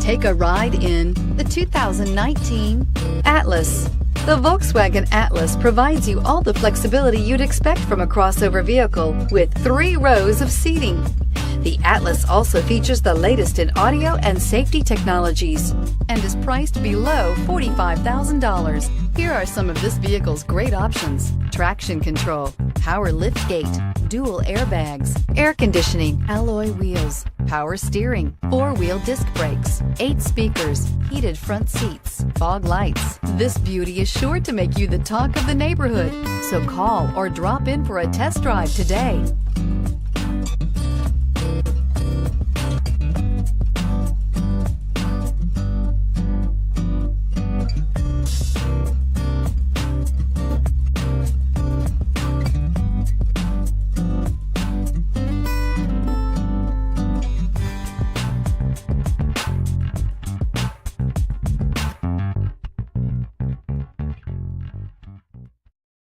Take a ride in the 2019 Atlas. The Volkswagen Atlas provides you all the flexibility you'd expect from a crossover vehicle with 3 rows of seating. The Atlas also features the latest in audio and safety technologies and is priced below $45,000. Here are some of this vehicle's great options: traction control, power liftgate, dual airbags, air conditioning, alloy wheels, power steering, 4-wheel disc brakes, 8 speakers, heated front seats, fog lights. This beauty is sure to make you the talk of the neighborhood. So call or drop in for a test drive today.